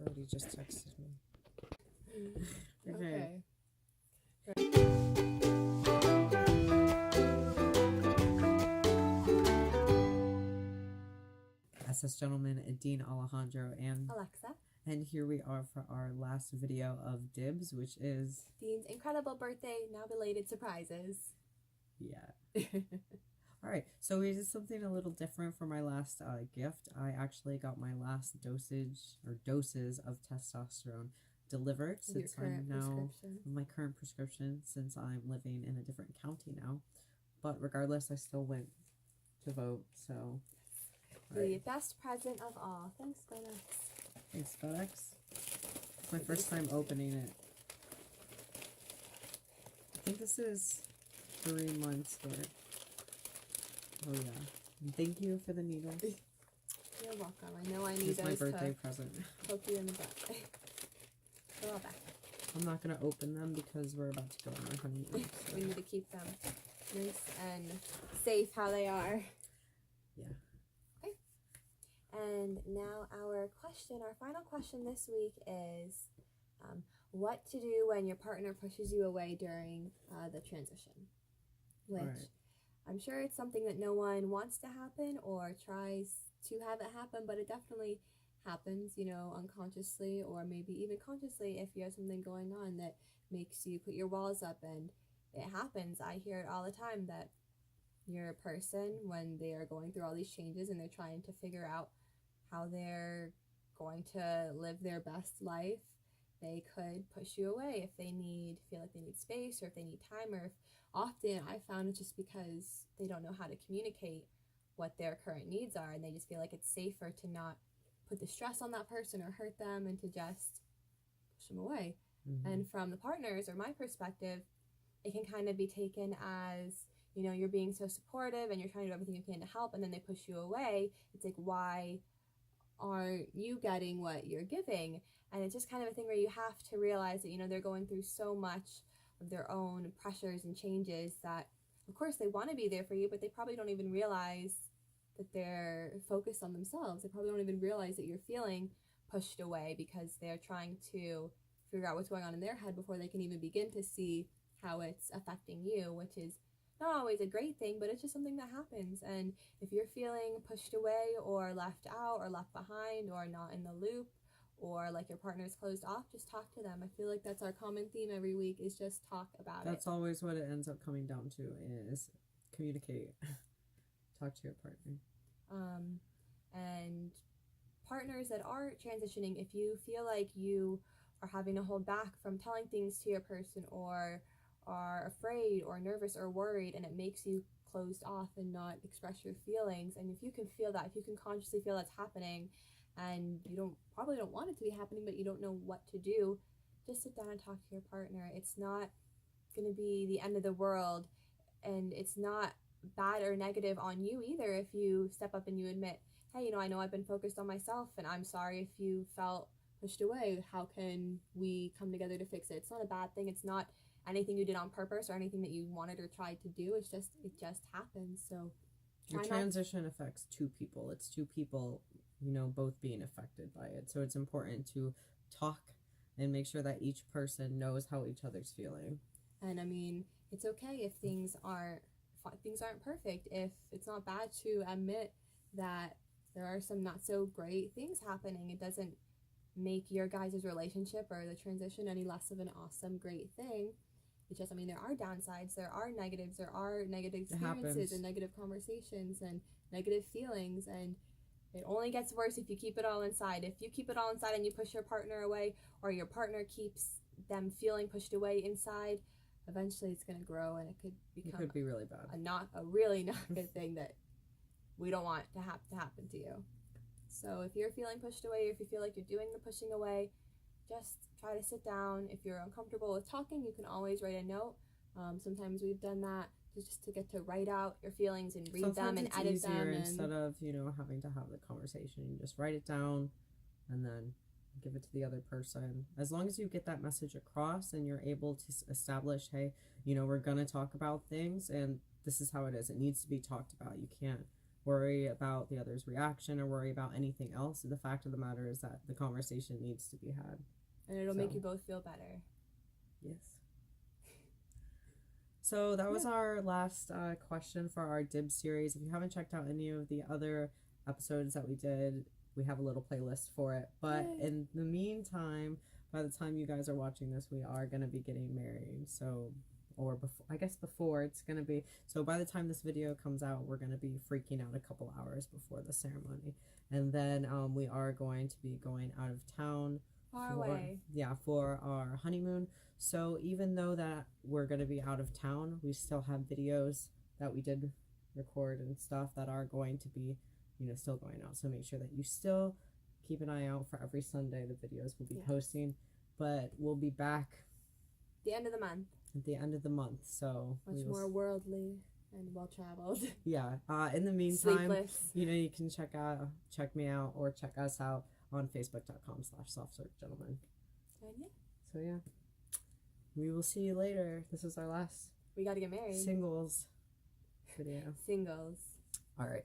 Somebody just texted me. Okay. SS Gentleman, Dean Alejandro, and Alexa. And here we are for our last video of Dibs, which is Dean's incredible birthday, now belated surprises. Yeah. Alright, so we did something a little different for my last gift. I actually got my last doses of testosterone delivered since I'm now my current prescription, since I'm living in a different county now. But regardless, I still went to vote, so the best present of all. Thanks, FedEx. Thanks, FedEx. It's my first time opening it. I think this is 3 months worth. Oh yeah. And thank you for the needles. You're welcome. I know I need those. It's my birthday present. Poke you in the butt. They're all back. I'm not gonna open them because we're about to go on our honeymoon. So. We need to keep them nice and safe how they are. Yeah. Okay. And now our final question this week is what to do when your partner pushes you away during the transition. Which I'm sure it's something that no one wants to happen or tries to have it happen, but it definitely happens, you know, unconsciously or maybe even consciously if you have something going on that makes you put your walls up, and it happens. I hear it all the time that your person, when they are going through all these changes and they're trying to figure out how they're going to live their best life, they could push you away if they feel like they need space, or if they need time, or if often I found it's just because they don't know how to communicate what their current needs are, and they just feel like it's safer to not put the stress on that person or hurt them and to just push them away. Mm-hmm. And from the partners or my perspective, it can kind of be taken as, you know, you're being so supportive and you're trying to do everything you can to help, and then they push you away. It's like, why aren't you getting what you're giving? And it's just kind of a thing where you have to realize that, you know, they're going through so much of their own pressures and changes that, of course, they want to be there for you, but they probably don't even realize that they're focused on themselves. They probably don't even realize that you're feeling pushed away because they're trying to figure out what's going on in their head before they can even begin to see how it's affecting you, which is not always a great thing, but it's just something that happens. And if you're feeling pushed away or left out or left behind or not in the loop, or like your partner's closed off, just talk to them. I feel like that's our common theme every week, is just talk about it. That's always what it ends up coming down to, is communicate. Talk to your partner. And partners that are transitioning, if you feel like you are having to hold back from telling things to your person, or are afraid or nervous or worried, and it makes you closed off and not express your feelings, and if you can feel that, if you can consciously feel that's happening, and you probably don't want it to be happening, but you don't know what to do, just sit down and talk to your partner. It's not going to be the end of the world, and it's not bad or negative on you either if you step up and you admit, hey, you know, I know I've been focused on myself, and I'm sorry if you felt pushed away. How can we come together to fix it? It's not a bad thing. It's not anything you did on purpose or anything that you wanted or tried to do. It just happens. So your transition affects two people. It's two people, you know, both being affected by it. So it's important to talk and make sure that each person knows how each other's feeling. And I mean, it's okay if things aren't perfect. If it's not bad to admit that there are some not so great things happening, it doesn't make your guys' relationship or the transition any less of an awesome, great thing. It's just, I mean, there are downsides, there are negatives, there are negative experiences and negative conversations and negative feelings, and it only gets worse if you keep it all inside. If you keep it all inside and you push your partner away, or your partner keeps them feeling pushed away inside, eventually it's going to grow, and it could be really bad. A really not good thing that we don't want to have to happen to you. So if you're feeling pushed away, or if you feel like you're doing the pushing away, just try to sit down. If you're uncomfortable with talking, you can always write a note. Sometimes we've done that just to get to write out your feelings and read them and edit them. Instead of, you know, having to have the conversation, you just write it down and then give it to the other person. As long as you get that message across and you're able to establish, hey, you know, we're going to talk about things and this is how it is. It needs to be talked about. You can't worry about the other's reaction or worry about anything else. The fact of the matter is that the conversation needs to be had. And it'll So. make you both feel better. Yes. So that was our last question for our Dibs series. If you haven't checked out any of the other episodes that we did, we have a little playlist for it. But Yay. in the meantime, by the time you guys are watching this, we are going to be getting married. So, or before, I guess before it's going to be. So by the time this video comes out, we're going to be freaking out a couple hours before the ceremony. And then we are going to be going out of town. Far away. Yeah, for our honeymoon. So even though that we're going to be out of town, we still have videos that we did record and stuff that are going to be, still going out. So make sure that you still keep an eye out for every Sunday. The videos will be posting, but we'll be back the end of the month. At the end of the month. So much more worldly and well traveled. Yeah. In the meantime, Sleepless. You can check me out or check us out on facebook.com/softservegentlemen. And yeah. So yeah. We will see you later. This is our last We gotta get married. singles video. Singles. All right.